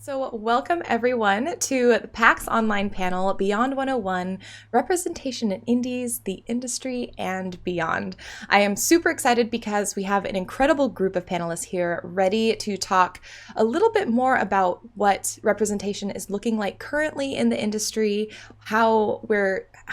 So, welcome everyone to the PAX Online panel Beyond 101 Representation in Indies, the Industry, and Beyond. I am super excited because we have an incredible group of panelists here ready to talk a little bit more about what representation is looking like currently in the industry, how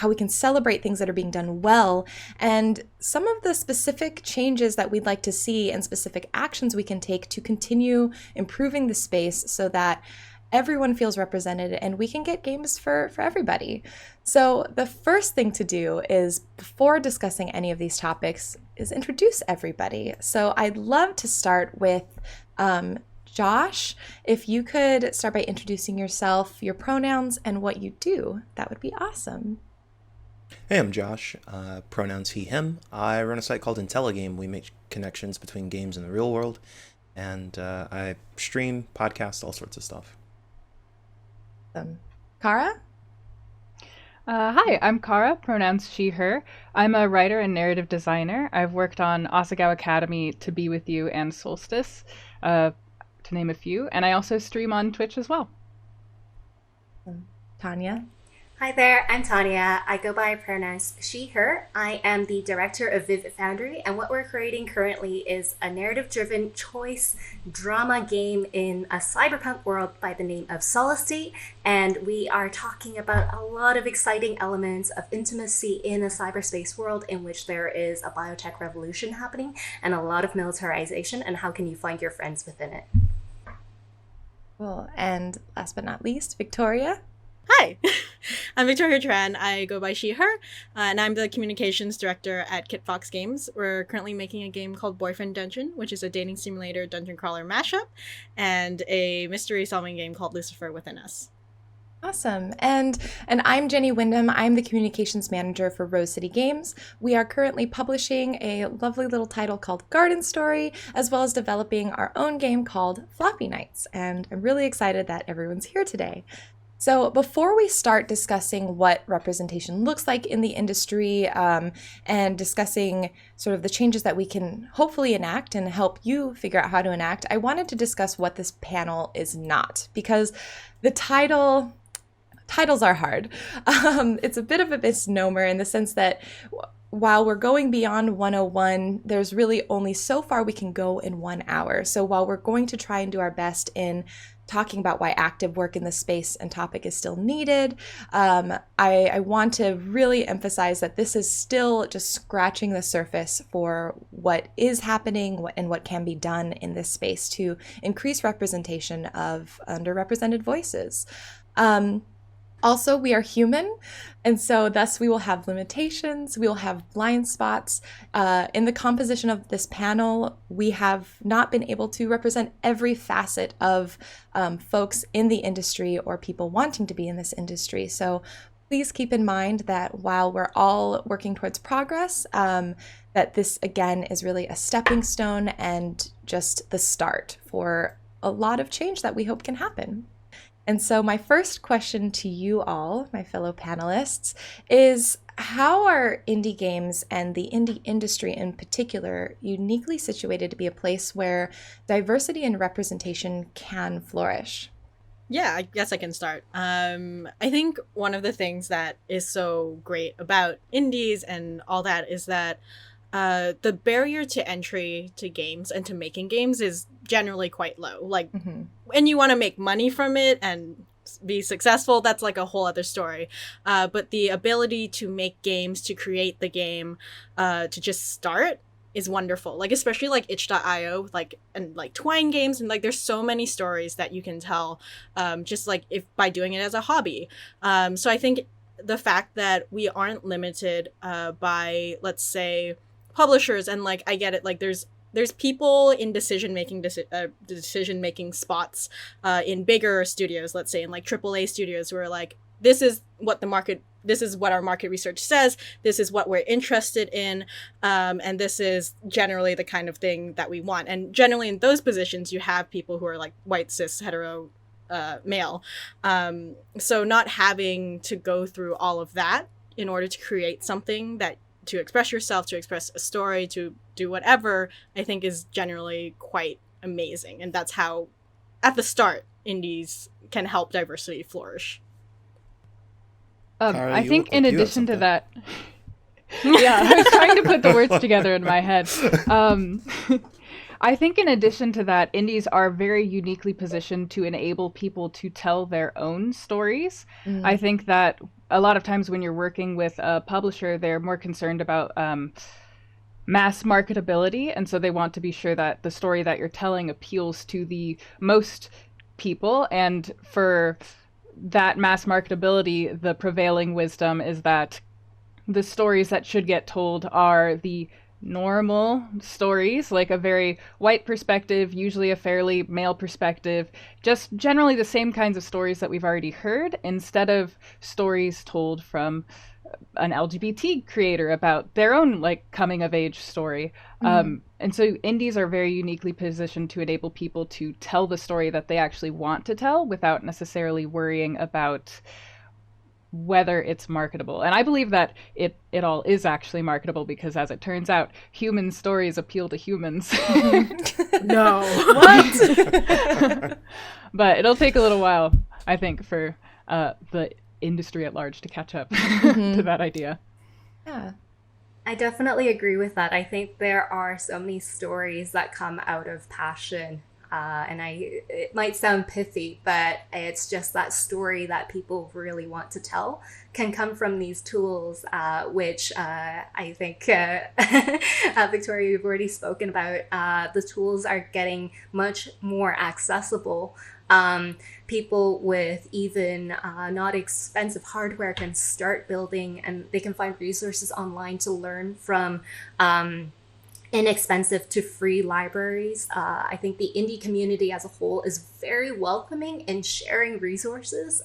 we can celebrate things that are being done well, and some of the specific changes that we'd like to see and specific actions we can take to continue improving the space so that everyone feels represented and we can get games for everybody. So the first thing to do is, before discussing any of these topics, is introduce everybody. So I'd love to start with Josh. If you could start by introducing yourself, your pronouns, and what you do, that would be awesome. Hey, I'm Josh, pronouns he, him. I run a site called IntelliGame. We make connections between games and the real world, and I stream, podcast, all sorts of stuff. Cara? Hi, I'm Cara, pronouns she, her. I'm a writer and narrative designer. I've worked on Asagao Academy, To Be With You, and Solstice, to name a few, and I also stream on Twitch as well. Tanya? Hi there, I'm Tanya. I go by pronouns she, her. I am the director of Vivid Foundry, and what we're creating currently is a narrative-driven choice drama game in a cyberpunk world by the name of Solstice, and we are talking about a lot of exciting elements of intimacy in a cyberspace world in which there is a biotech revolution happening and a lot of militarization, and how can you find your friends within it. Cool. And last but not least, Victoria? Hi, I'm Victoria Tran. I go by she, her, and I'm the communications director at KitFox Games. We're currently making a game called Boyfriend Dungeon, which is a dating simulator dungeon crawler mashup, and a mystery solving game called Lucifer Within Us. Awesome. And I'm Jenny Wyndham. I'm the communications manager for Rose City Games. We are currently publishing a lovely little title called Garden Story, as well as developing our own game called Floppy Nights. And I'm really excited that everyone's here today. So before we start discussing what representation looks like in the industry and discussing sort of the changes that we can hopefully enact and help you figure out how to enact, I wanted to discuss what this panel is not, because the titles are hard. It's a bit of a misnomer in the sense that while we're going beyond 101, there's really only so far we can go in 1 hour. So while we're going to try and do our best in talking about why active work in the space and topic is still needed, I want to really emphasize that this is still just scratching the surface for what is happening and what can be done in this space to increase representation of underrepresented voices. Also, we are human, and so thus we will have limitations, we will have blind spots. In the composition of this panel, we have not been able to represent every facet of folks in the industry or people wanting to be in this industry. So please keep in mind that while we're all working towards progress, that this, again, is really a stepping stone and just the start for a lot of change that we hope can happen. And so my first question to you all, my fellow panelists, is how are indie games and the indie industry in particular uniquely situated to be a place where diversity and representation can flourish? Yeah, I guess I can start. I think one of the things that is so great about indies and all that is that the barrier to entry to games and to making games is generally quite low. Like, when you want to make money from it and be successful, that's like a whole other story. But the ability to make games, to create the game, to just start is wonderful. Like, especially like itch.io, like, and like Twine games, and like there's so many stories that you can tell, just like if by doing it as a hobby. So I think the fact that we aren't limited by, let's say, publishers, and like I get it, like there's people in decision making spots in bigger studios, let's say in like AAA studios, who are like, this is what our market research says, this is what we're interested in, and this is generally the kind of thing that we want. And generally in those positions you have people who are like white cis hetero male, so not having to go through all of that in order to create something that to express yourself, to express a story, to do whatever, I think is generally quite amazing. And that's how, at the start, indies can help diversity flourish. Cara, I you think look in like you have addition to something. that, yeah, I was trying to put the words together in my head. I think in addition to that, indies are very uniquely positioned to enable people to tell their own stories. I think that a lot of times when you're working with a publisher, they're more concerned about mass marketability, and so they want to be sure that the story that you're telling appeals to the most people. And for that mass marketability, the prevailing wisdom is that the stories that should get told are the normal stories, like a very white perspective, usually a fairly male perspective, just generally the same kinds of stories that we've already heard, instead of stories told from an LGBT creator about their own like coming of age story. And so indies are very uniquely positioned to enable people to tell the story that they actually want to tell without necessarily worrying about whether it's marketable. And I believe that it all is actually marketable, because as it turns out, human stories appeal to humans. No. What? But it'll take a little while, I think, for the industry at large to catch up to that idea. Yeah. I definitely agree with that. I think there are so many stories that come out of passion. It might sound pithy, but it's just that story that people really want to tell can come from these tools, which I think, Victoria, you've already spoken about. The tools are getting much more accessible. People with even not expensive hardware can start building, and they can find resources online to learn from inexpensive to free libraries. I think the indie community as a whole is very welcoming in sharing resources,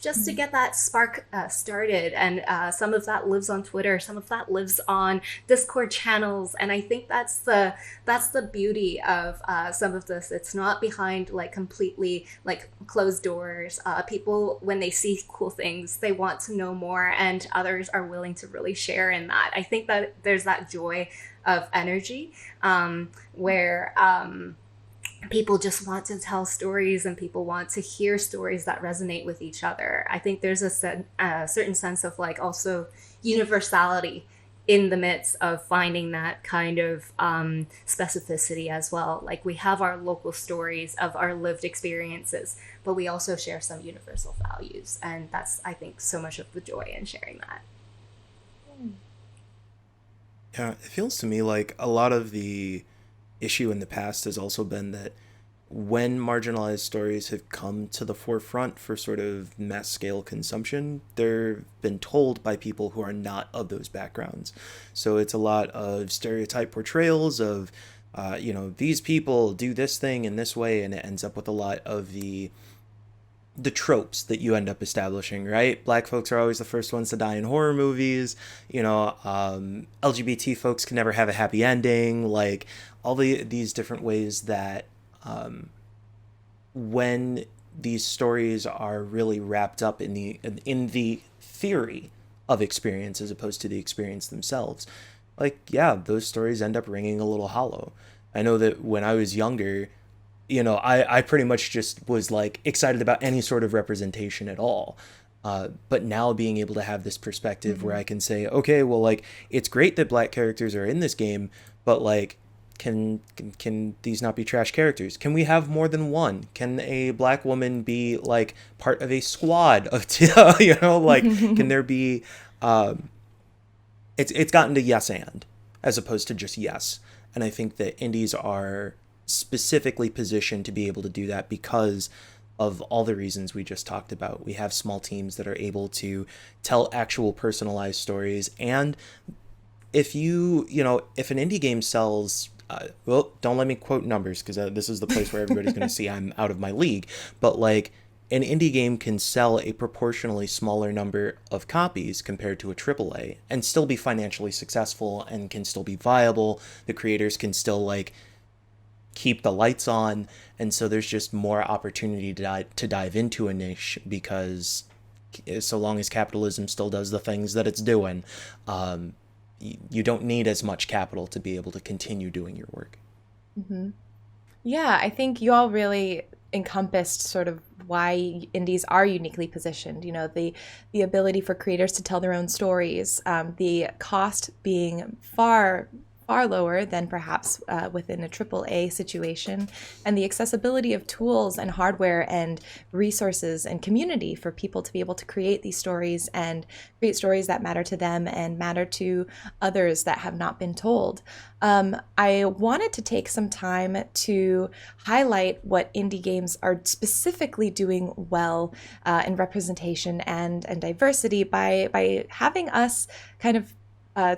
just to get that spark started. And some of that lives on Twitter, some of that lives on Discord channels. And I think that's the beauty of some of this. It's not behind like completely like closed doors. People, when they see cool things, they want to know more, and others are willing to really share in that. I think that there's that joy of energy, where people just want to tell stories, and people want to hear stories that resonate with each other. I think there's a certain sense of like also universality in the midst of finding that kind of specificity as well. Like we have our local stories of our lived experiences, but we also share some universal values, and that's, I think, so much of the joy in sharing that. Yeah, it feels to me like a lot of the issue in the past has also been that when marginalized stories have come to the forefront for sort of mass scale consumption, they've been told by people who are not of those backgrounds. So it's a lot of stereotype portrayals of, these people do this thing in this way, and it ends up with a lot of the tropes that you end up establishing, right? Black folks are always the first ones to die in horror movies. LGBT folks can never have a happy ending. Like all these different ways that when these stories are really wrapped up in the theory of experience as opposed to the experience themselves, like, yeah, those stories end up ringing a little hollow. I know that when I was younger, I pretty much just was like excited about any sort of representation at all. But now being able to have this perspective where I can say, okay, well, like, it's great that Black characters are in this game, but like, can these not be trash characters? Can we have more than one? Can a Black woman be like part of a squad of, can there be, it's gotten to yes and, as opposed to just yes. And I think that indies are specifically positioned to be able to do that because of all the reasons we just talked about. We have small teams that are able to tell actual personalized stories. And if if an indie game sells, don't let me quote numbers, because this is the place where everybody's going to see I'm out of my league. But like, an indie game can sell a proportionally smaller number of copies compared to a AAA and still be financially successful and can still be viable. The creators can still like keep the lights on, and so there's just more opportunity to dive into a niche, because so long as capitalism still does the things that it's doing, you don't need as much capital to be able to continue doing your work. Yeah, I think you all really encompassed sort of why indies are uniquely positioned. The ability for creators to tell their own stories, the cost being far lower than perhaps within a AAA situation, and the accessibility of tools and hardware and resources and community for people to be able to create these stories and create stories that matter to them and matter to others that have not been told. I wanted to take some time to highlight what indie games are specifically doing well in representation and diversity by having us kind of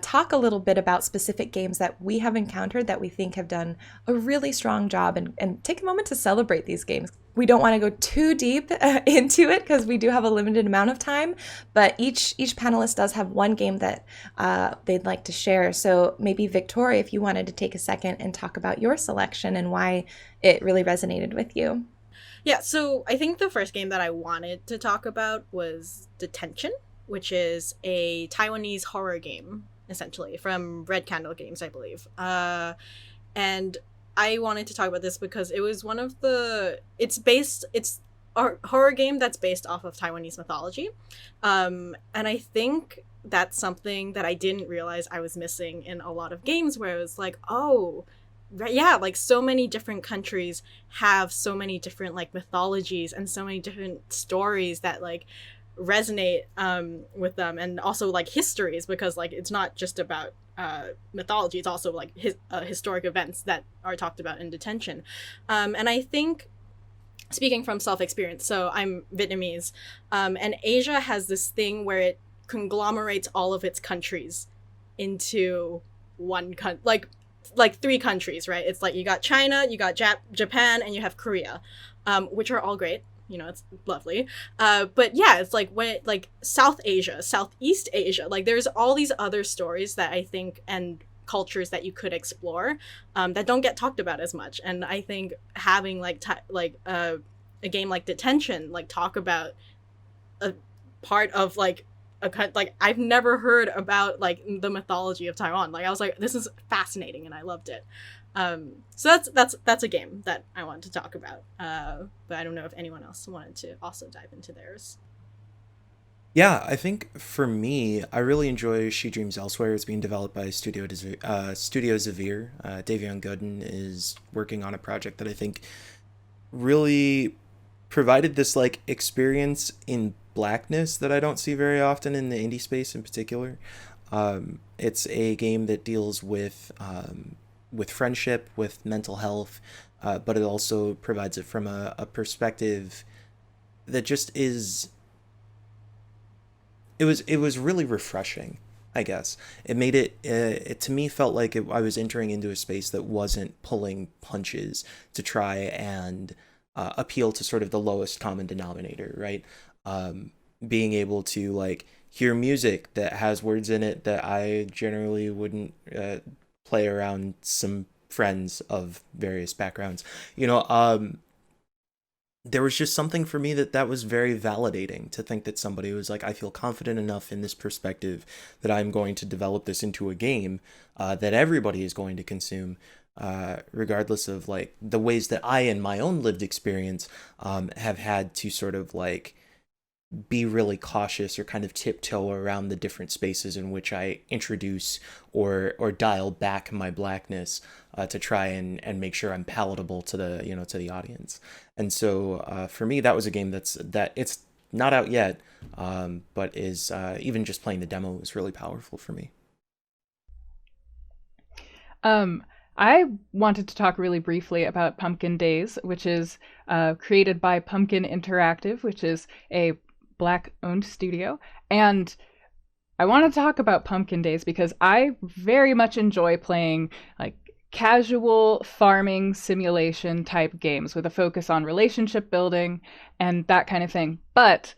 talk a little bit about specific games that we have encountered that we think have done a really strong job, and take a moment to celebrate these games. We don't want to go too deep into it because we do have a limited amount of time, but each panelist does have one game that they'd like to share. So maybe Victoria, if you wanted to take a second and talk about your selection and why it really resonated with you. Yeah, so I think the first game that I wanted to talk about was Detention, which is a Taiwanese horror game, essentially, from Red Candle Games, I believe. And I wanted to talk about this because it was one of the... It's a horror game that's based off of Taiwanese mythology. And I think that's something that I didn't realize I was missing in a lot of games, where it was like, oh... yeah, like so many different countries have so many different like mythologies and so many different stories that like resonate with them, and also like histories, because like it's not just about mythology, it's also like historic events that are talked about in Detention. And I think, speaking from self-experience, so I'm Vietnamese, and Asia has this thing where it conglomerates all of its countries into one like three countries, right? It's like you got China, you got Japan, and you have Korea, which are all great. It's lovely. But yeah, it's like when like South Asia, Southeast Asia, like there's all these other stories that I think, and cultures that you could explore that don't get talked about as much. And I think having a game like Detention, like talk about a part of like I've never heard about like the mythology of Taiwan. Like I was like, this is fascinating, and I loved it. So that's a game that I wanted to talk about. But I don't know if anyone else wanted to also dive into theirs. Yeah, I think for me, I really enjoy She Dreams Elsewhere. It's being developed by Studio Zavir. Davion Gooden is working on a project that I think really provided this like experience in blackness that I don't see very often in the indie space in particular. It's a game that deals with friendship, with mental health, but it also provides it from a perspective that just is... It was really refreshing, I guess. It made it to me felt like I was entering into a space that wasn't pulling punches to try and appeal to sort of the lowest common denominator, right? Being able to like hear music that has words in it that I generally wouldn't play around some friends of various backgrounds. There was just something for me that was very validating, to think that somebody was like, I feel confident enough in this perspective that I'm going to develop this into a game that everybody is going to consume, regardless of like the ways that I, in my own lived experience, have had to sort of like be really cautious or kind of tiptoe around the different spaces in which I introduce or dial back my blackness to try and make sure I'm palatable to the audience. And so for me, that was a game that it's not out yet, but is even just playing the demo was really powerful for me. I wanted to talk really briefly about Pumpkin Days, which is created by Pumpkin Interactive, which is a Black-owned studio. And I want to talk about Pumpkin Days because I very much enjoy playing like casual farming simulation type games with a focus on relationship building and that kind of thing. But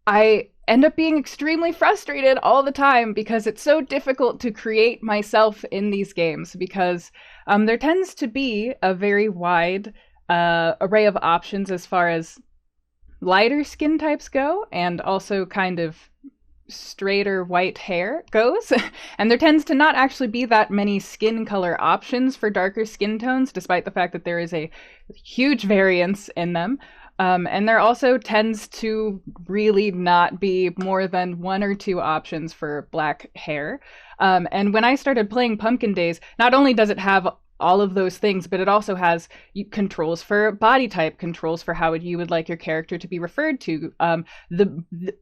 I end up being extremely frustrated all the time because it's so difficult to create myself in these games, because there tends to be a very wide array of options as far as lighter skin types go, and also kind of straighter white hair goes. And there tends to not actually be that many skin color options for darker skin tones, despite the fact that there is a huge variance in them. And there also tends to really not be more than 1 or 2 options for black hair. And when I started playing Pumpkin Days, not only does it have all of those things, but it also has controls for body type, controls for how you would like your character to be referred to.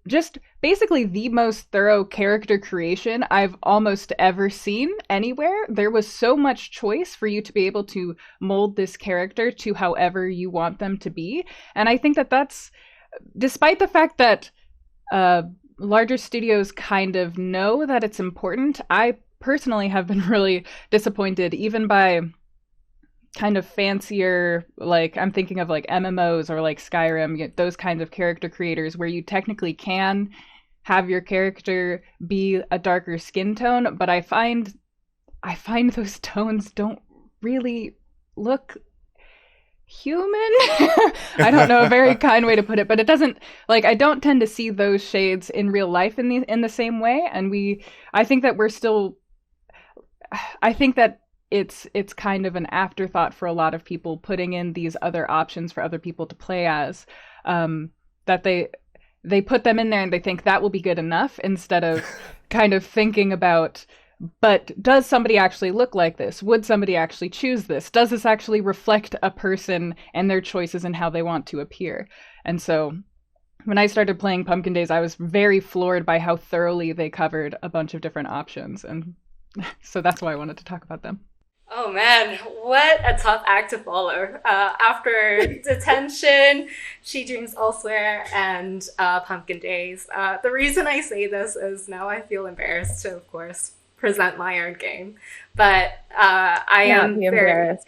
Just basically the most thorough character creation I've almost ever seen anywhere. There was so much choice for you to be able to mold this character to however you want them to be. And I think that that's, despite the fact that larger studios kind of know that it's important, I personally have been really disappointed even by kind of fancier, like I'm thinking of like MMOs or like Skyrim, those kinds of character creators where you technically can have your character be a darker skin tone, but I find those tones don't really look human. I don't know a very kind way to put it, but it doesn't, like, I don't tend to see those shades in real life in the same way. And I think that it's kind of an afterthought for a lot of people putting in these other options for other people to play as, that they put them in there and they think that will be good enough instead of kind of thinking about, but does somebody actually look like this? Would somebody actually choose this? Does this actually reflect a person and their choices and how they want to appear? And so when I started playing Pumpkin Days, I was very floored by how thoroughly they covered a bunch of different options. And so that's why I wanted to talk about them. Oh man, what a tough act to follow. After Detention, She Dreams Elsewhere, and Pumpkin Days. The reason I say this is now I feel embarrassed to, of course, present my own game. But I am embarrassed.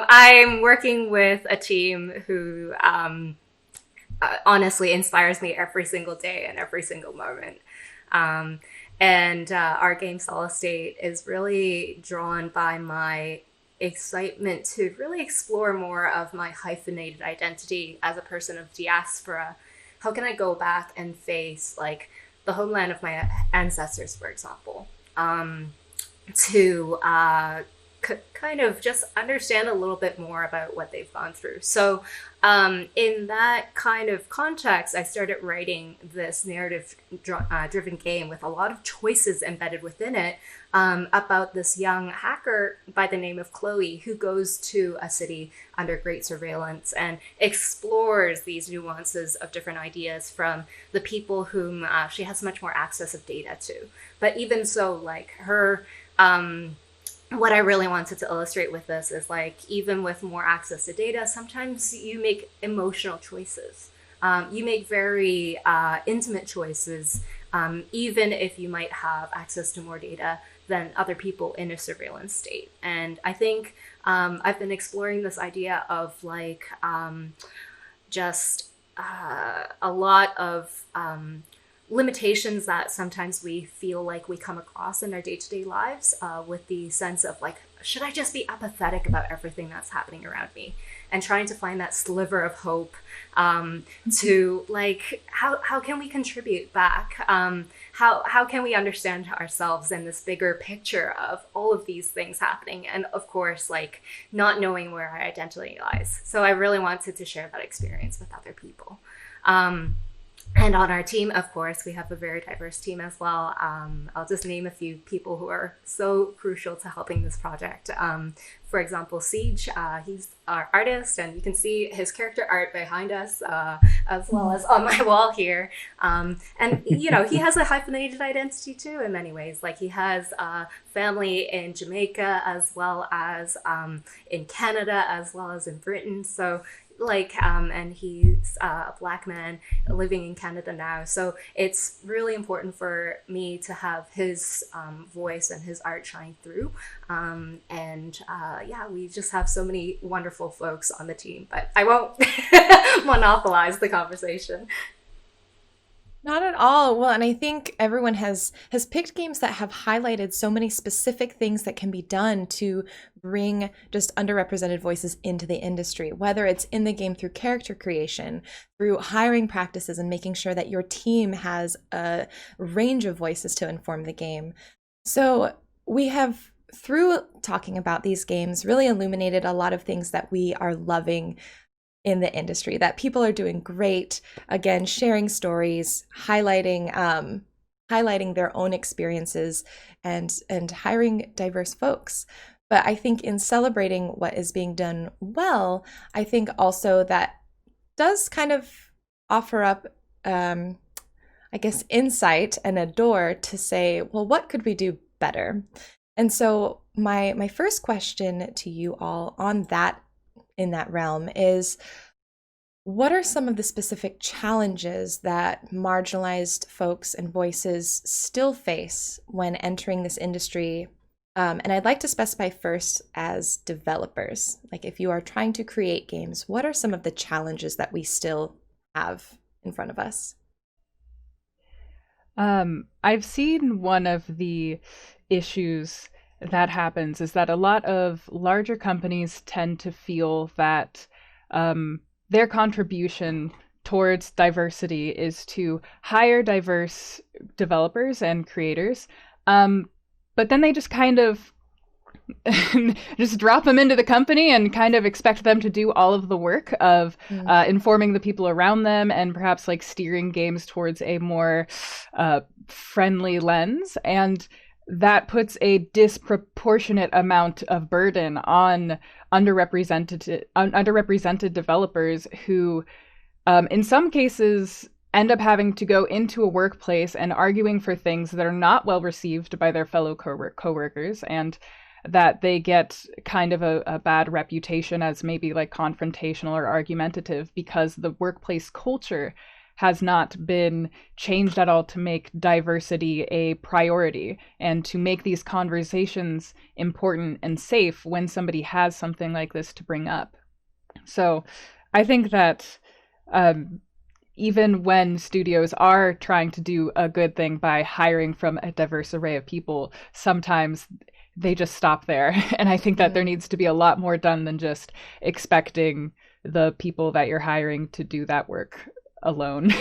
I'm working with a team who honestly inspires me every single day and every single moment. And our game Solid State is really drawn by my excitement to really explore more of my hyphenated identity as a person of diaspora. How can I go back and face like the homeland of my ancestors, for example, to kind of just understand a little bit more about what they've gone through. So in that kind of context, I started writing this narrative-driven game with a lot of choices embedded within it about this young hacker by the name of Chloe who goes to a city under great surveillance and explores these nuances of different ideas from the people whom she has much more access of data to. But even so, like her... what I really wanted to illustrate with this is like, even with more access to data, sometimes you make emotional choices. You make very intimate choices, even if you might have access to more data than other people in a surveillance state. And I think I've been exploring this idea of like just a lot of limitations that sometimes we feel like we come across in our day-to-day lives with the sense of like, should I just be apathetic about everything that's happening around me? And trying to find that sliver of hope to like, how can we contribute back? How can we understand ourselves in this bigger picture of all of these things happening? And of course, like not knowing where our identity lies. So I really wanted to share that experience with other people. And on our team, of course, we have a very diverse team as well. I'll just name a few people who are so crucial to helping this project. For example, Siege, he's our artist, and you can see his character art behind us, as well as on my wall here. And, you know, he has a hyphenated identity too in many ways. Like he has family in Jamaica, as well as in Canada, as well as in Britain. So like and he's a Black man living in Canada now, so it's really important for me to have his voice and his art shine through, and yeah, we just have so many wonderful folks on the team, but I won't monopolize the conversation. Not at all. Well, and I think everyone has picked games that have highlighted so many specific things that can be done to bring just underrepresented voices into the industry, whether it's in the game through character creation, through hiring practices and making sure that your team has a range of voices to inform the game. So, we have through talking about these games really illuminated a lot of things that we are loving in the industry, that people are doing great, again sharing stories, highlighting their own experiences, and hiring diverse folks. But I think in celebrating what is being done well, I think also that does kind of offer up I guess insight and a door to say, well, what could we do better? And so my first question to you all on that, in that realm, is what are some of the specific challenges that marginalized folks and voices still face when entering this industry? And I'd like to specify first as developers. Like, if you are trying to create games, what are some of the challenges that we still have in front of us? I've seen one of the issues that happens is that a lot of larger companies tend to feel that their contribution towards diversity is to hire diverse developers and creators, but then they just kind of just drop them into the company and kind of expect them to do all of the work of informing the people around them and perhaps like steering games towards a more friendly lens. And that puts a disproportionate amount of burden on underrepresented developers who, in some cases, end up having to go into a workplace and arguing for things that are not well received by their fellow coworkers, and that they get kind of a bad reputation as maybe like confrontational or argumentative because the workplace culture has not been changed at all to make diversity a priority and to make these conversations important and safe when somebody has something like this to bring up. So I think that even when studios are trying to do a good thing by hiring from a diverse array of people, sometimes they just stop there. And I think that there needs to be a lot more done than just expecting the people that you're hiring to do that work alone.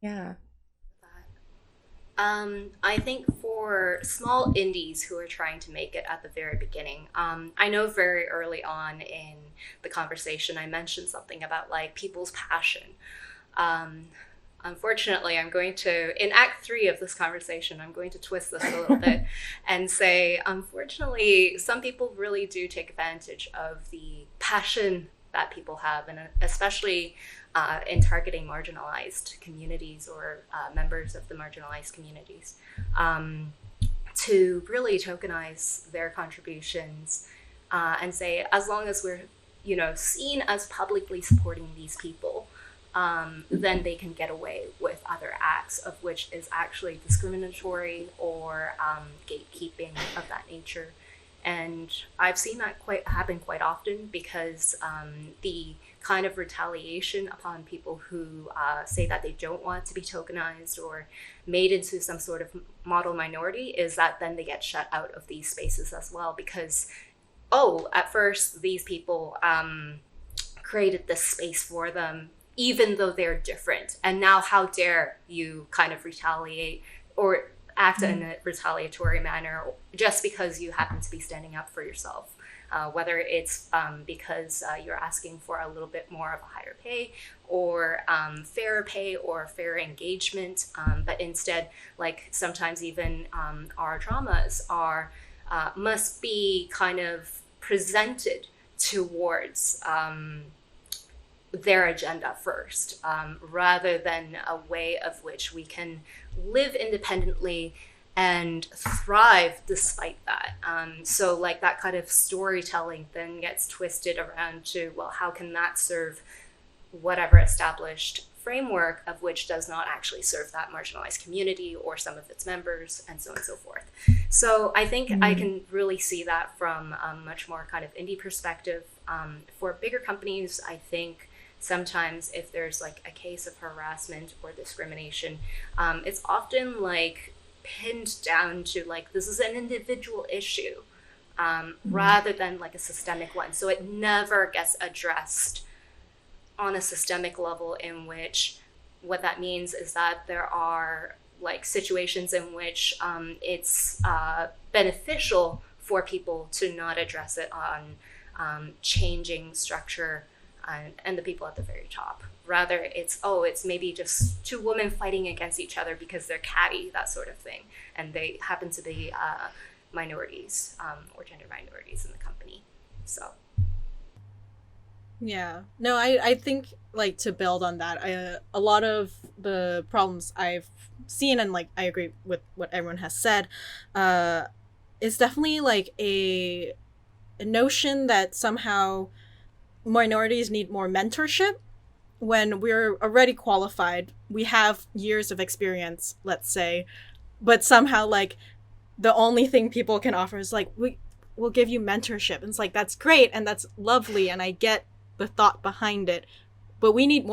Yeah. I think for small indies who are trying to make it at the very beginning, I know very early on in the conversation I mentioned something about like people's passion. Unfortunately, I'm going to, in Act 3 of this conversation, I'm going to twist this a little bit and say, unfortunately, some people really do take advantage of the passion that people have, and especially in targeting marginalized communities or members of the marginalized communities, to really tokenize their contributions and say, as long as we're, seen as publicly supporting these people, then they can get away with other acts of which is actually discriminatory or gatekeeping of that nature. And I've seen that happen quite often because the kind of retaliation upon people who say that they don't want to be tokenized or made into some sort of model minority is that then they get shut out of these spaces as well because, at first these people created this space for them, even though they're different. And now how dare you kind of retaliate or act in a retaliatory manner just because you happen to be standing up for yourself, whether it's because you're asking for a little bit more of a higher pay or fairer pay or fair engagement, but instead, like sometimes even our dramas are must be kind of presented towards their agenda first, rather than a way of which we can live independently and thrive despite that. So like that kind of storytelling then gets twisted around to, well, how can that serve whatever established framework of which does not actually serve that marginalized community or some of its members, and so on and so forth. So I think I can really see that from a much more kind of indie perspective. For bigger companies, I think sometimes if there's like a case of harassment or discrimination, it's often like pinned down to like this is an individual issue, rather than like a systemic one. So it never gets addressed on a systemic level, in which what that means is that there are like situations in which it's beneficial for people to not address it on changing structure and the people at the very top. Rather, it's maybe just two women fighting against each other because they're catty, that sort of thing, and they happen to be minorities or gender minorities in the company. So. Yeah. No, I think, like, to build on that, a lot of the problems I've seen, and like I agree with what everyone has said, is definitely like a notion that somehow minorities need more mentorship when we're already qualified. We have years of experience, let's say, but somehow like the only thing people can offer is like, we'll give you mentorship. And it's like, that's great and that's lovely, and I get the thought behind it, but we need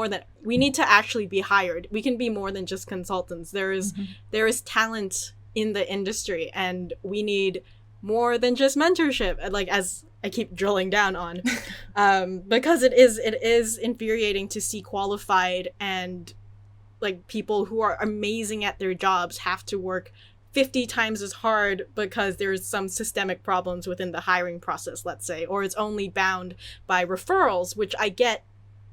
to actually be hired. We can be more than just consultants. There is talent in the industry, and we need more than just mentorship, like, as I keep drilling down on, because it is infuriating to see qualified and like people who are amazing at their jobs have to work 50 times as hard because there's some systemic problems within the hiring process, let's say, or it's only bound by referrals, which I get,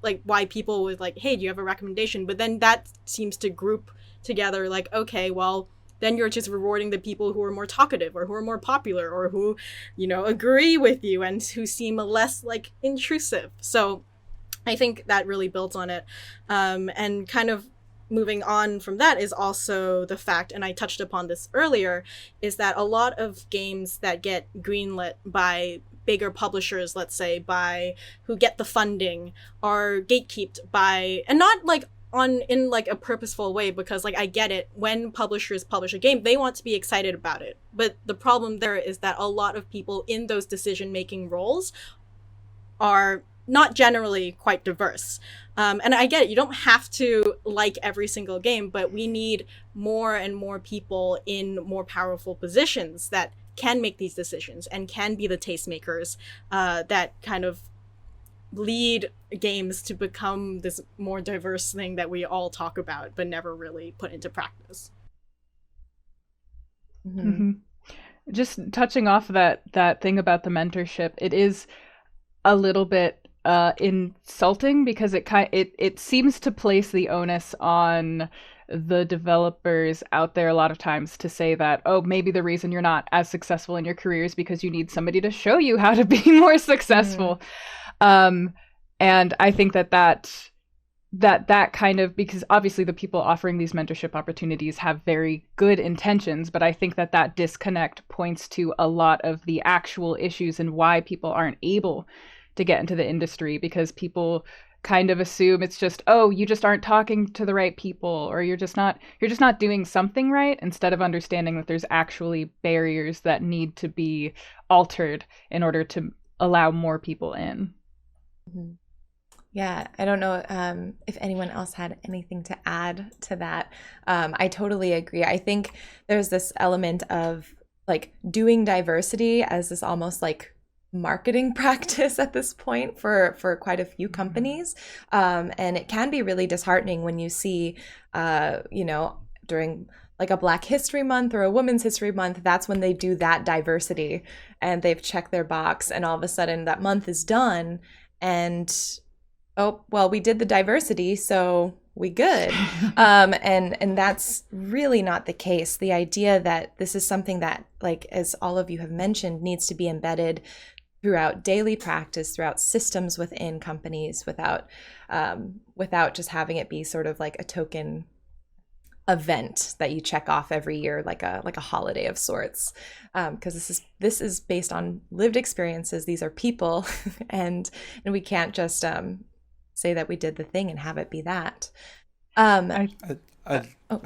like, why people would like, hey, do you have a recommendation? But then that seems to group together like, okay, well, then you're just rewarding the people who are more talkative or who are more popular or who, you know, agree with you and who seem less like intrusive. So I think that really builds on it. And kind of moving on from that is also the fact, and I touched upon this earlier, is that a lot of games that get greenlit by bigger publishers, let's say, by who get the funding, are gatekept by, and not like in like a purposeful way, because like I get it, when publishers publish a game, they want to be excited about it. But the problem there is that a lot of people in those decision-making roles are not generally quite diverse. And I get it, you don't have to like every single game, but we need more and more people in more powerful positions that can make these decisions and can be the tastemakers that kind of lead games to become this more diverse thing that we all talk about but never really put into practice. Just touching off that thing about the mentorship, it is a little bit insulting because it seems to place the onus on the developers out there a lot of times to say that, oh, maybe the reason you're not as successful in your career is because you need somebody to show you how to be more successful. And I think that kind of, because obviously the people offering these mentorship opportunities have very good intentions, but I think that disconnect points to a lot of the actual issues and why people aren't able to get into the industry, because people kind of assume it's just, oh, you just aren't talking to the right people, or you're just not doing something right, instead of understanding that there's actually barriers that need to be altered in order to allow more people in. Yeah, I don't know if anyone else had anything to add to that. I totally agree. I think there's this element of like doing diversity as this almost like marketing practice at this point for quite a few companies. And it can be really disheartening when you see, during like a Black History Month or a Women's History Month, that's when they do that diversity and they've checked their box, and all of a sudden that month is done and, oh, well, we did the diversity, so we good. And that's really not the case. The idea that this is something that, like, as all of you have mentioned, needs to be embedded throughout daily practice, throughout systems within companies, without just having it be sort of like a token event that you check off every year, like a holiday of sorts, because this is based on lived experiences. These are people, and we can't just say that we did the thing and have it be that. I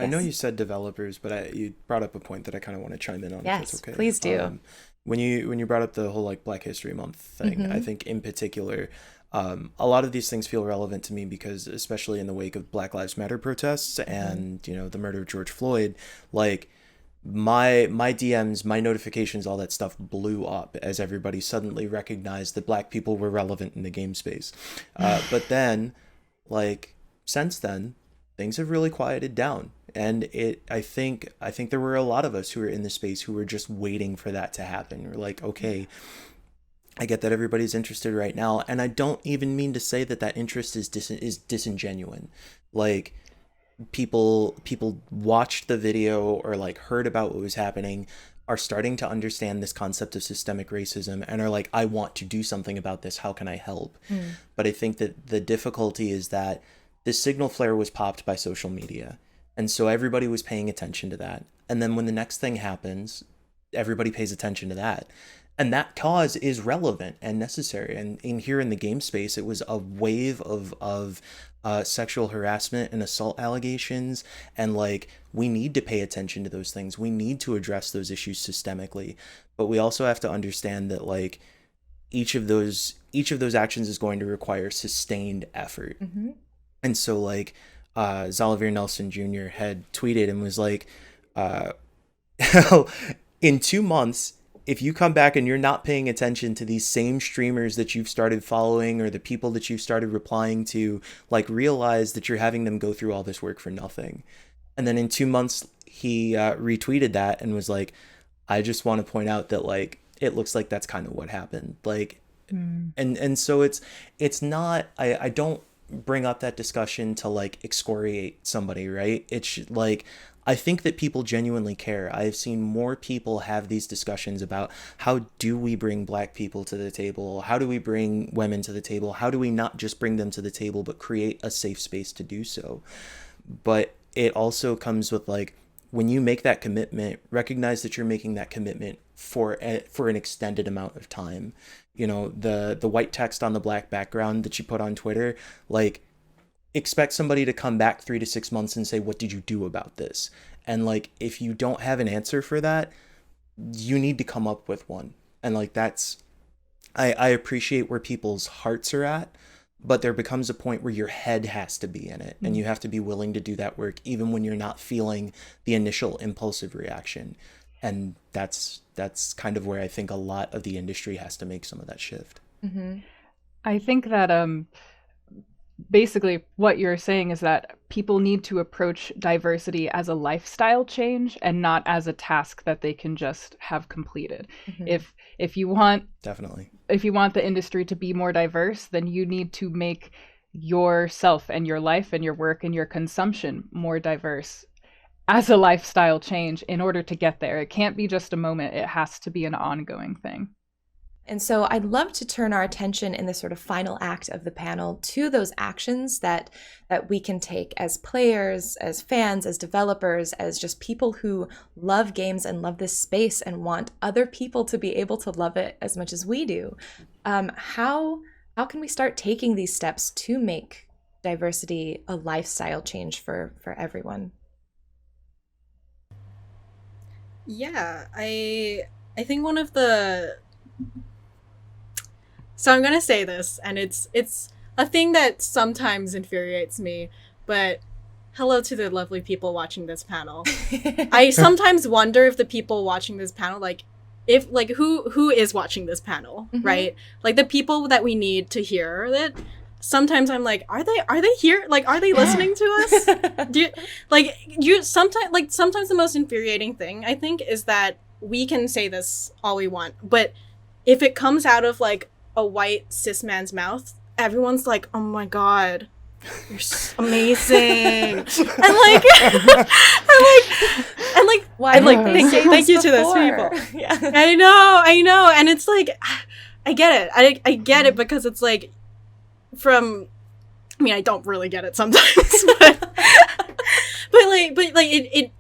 know you said developers, but you brought up a point that I kind of want to chime in on. Yes, if that's okay. Please do. When you brought up the whole like Black History Month thing, I think in particular, A lot of these things feel relevant to me because, especially in the wake of Black Lives Matter protests and the murder of George Floyd, like my DMs, my notifications, all that stuff blew up as everybody suddenly recognized that Black people were relevant in the game space. But then, like, since then, things have really quieted down. And I think there were a lot of us who were in the space who were just waiting for that to happen. We're like, okay, I get that everybody's interested right now, and I don't even mean to say that interest is disingenuous. Like, people watched the video or like heard about what was happening, are starting to understand this concept of systemic racism, and are like, I want to do something about this. How can I help? But I think that the difficulty is that this signal flare was popped by social media. And so everybody was paying attention to that. And then when the next thing happens, everybody pays attention to that. And that cause is relevant and necessary. And here in the game space, it was a wave of sexual harassment and assault allegations. And like, we need to pay attention to those things. We need to address those issues systemically. But we also have to understand that like each of those actions is going to require sustained effort. And so like, Zalivir Nelson Jr. had tweeted and was like, in 2 months, if you come back and you're not paying attention to these same streamers that you've started following or the people that you've started replying to, like, realize that you're having them go through all this work for nothing. And then in 2 months, he retweeted that and was like, I just want to point out that, like, it looks like that's kind of what happened. Like, and so it's not, I don't bring up that discussion to like excoriate somebody, right? It's like, I think that people genuinely care. I've seen more people have these discussions about how do we bring Black people to the table? How do we bring women to the table? How do we not just bring them to the table, but create a safe space to do so? But it also comes with like, when you make that commitment, recognize that you're making that commitment for an extended amount of time. The white text on the Black background that you put on Twitter, like, expect somebody to come back 3 to 6 months and say, what did you do about this? And like, if you don't have an answer for that, you need to come up with one. And like, I appreciate where people's hearts are at, but there becomes a point where your head has to be in it, and you have to be willing to do that work even when you're not feeling the initial impulsive reaction. And that's kind of where I think a lot of the industry has to make some of that shift. I think that basically what you're saying is that people need to approach diversity as a lifestyle change and not as a task that they can just have completed. If you want the industry to be more diverse, then you need to make yourself and your life and your work and your consumption more diverse as a lifestyle change in order to get there. It can't be just a moment. It has to be an ongoing thing. And so I'd love to turn our attention in the sort of final act of the panel to those actions that we can take as players, as fans, as developers, as just people who love games and love this space and want other people to be able to love it as much as we do. How can we start taking these steps to make diversity a lifestyle change for everyone? Yeah, I think one of the... So I'm gonna say this, and it's a thing that sometimes infuriates me, but hello to the lovely people watching this panel. I sometimes wonder if the people watching this panel, who is watching this panel, right? Like, the people that we need to hear it. Sometimes I'm like, are they here? Like, are they listening to us? Sometimes the most infuriating thing, I think, is that we can say this all we want, but if it comes out of like a white cis man's mouth, everyone's like, oh my god, you're so amazing. and thank you to those people. Yeah. I know. And it's like, I get it. I get it, because it's like, I don't really get it sometimes, but it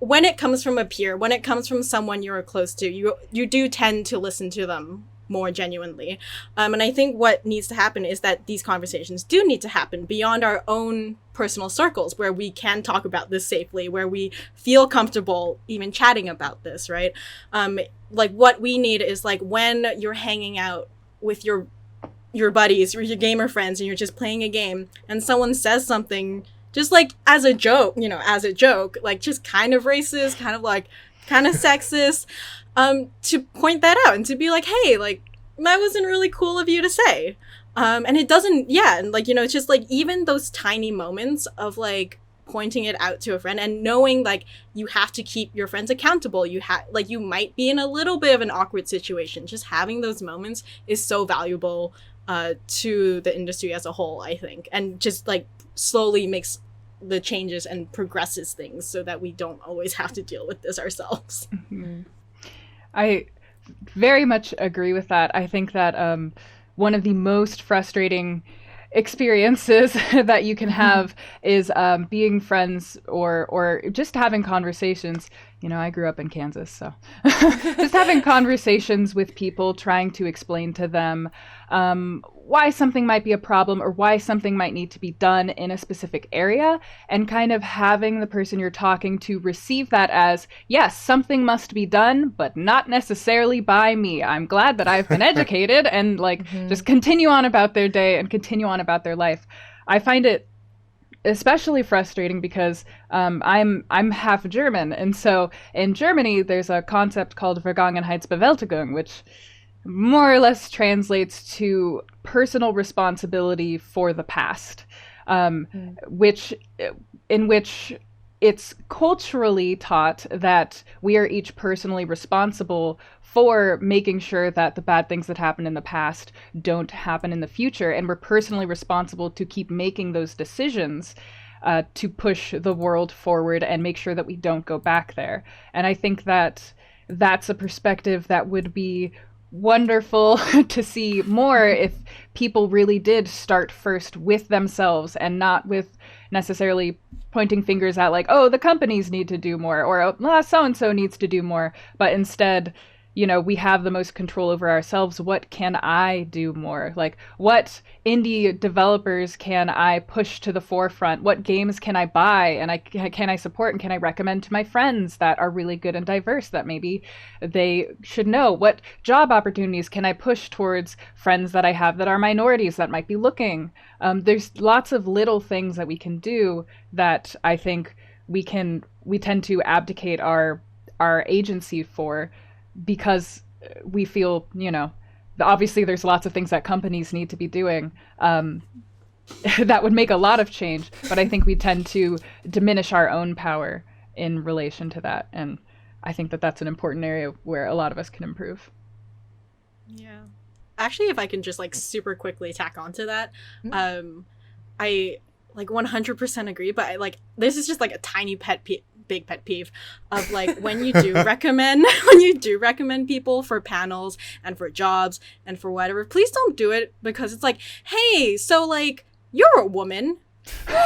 when it comes from a peer, when it comes from someone you're close to, you do tend to listen to them more genuinely. And I think what needs to happen is that these conversations do need to happen beyond our own personal circles, where we can talk about this safely, where we feel comfortable even chatting about this, right? Like, what we need is, like, when you're hanging out with your your buddies or your gamer friends and you're just playing a game and someone says something just like as a joke, like just kind of racist, kind of sexist, to point that out and to be like, hey, like that wasn't really cool of you to say. And it doesn't, and like, it's just like even those tiny moments of like pointing it out to a friend and knowing like you have to keep your friends accountable. You might be in a little bit of an awkward situation. Just having those moments is so valuable to the industry as a whole, I think, and just like slowly makes the changes and progresses things so that we don't always have to deal with this ourselves. Mm-hmm. I very much agree with that. I think that one of the most frustrating experiences that you can have is being friends or just having conversations. I grew up in Kansas, so just having conversations with people, trying to explain to them why something might be a problem or why something might need to be done in a specific area, and kind of having the person you're talking to receive that as, yes, something must be done, but not necessarily by me. I'm glad that I've been educated, and like just continue on about their day and continue on about their life. I find it especially frustrating because I'm half German, and so in Germany there's a concept called Vergangenheitsbewältigung, which more or less translates to personal responsibility for the past, in which it's culturally taught that we are each personally responsible for making sure that the bad things that happened in the past don't happen in the future, and we're personally responsible to keep making those decisions to push the world forward and make sure that we don't go back there. And I think that that's a perspective that would be wonderful to see more if people really did start first with themselves and not with necessarily pointing fingers at like, oh, the companies need to do more, or so-and-so needs to do more, but instead, we have the most control over ourselves. What can I do more? Like, what indie developers can I push to the forefront? What games can I buy and can I support and can I recommend to my friends that are really good and diverse that maybe they should know? What job opportunities can I push towards friends that I have that are minorities that might be looking? There's lots of little things that we can do that I think we tend to abdicate our agency for, because we feel, obviously there's lots of things that companies need to be doing that would make a lot of change, but I think we tend to diminish our own power in relation to that, and I think that that's an important area where a lot of us can improve. Yeah. Actually, if I can just like super quickly tack onto that, I like 100% agree, but this is just like a tiny big pet peeve of like when you do recommend people for panels and for jobs and for whatever, please don't do it because it's like, hey, so like you're a woman,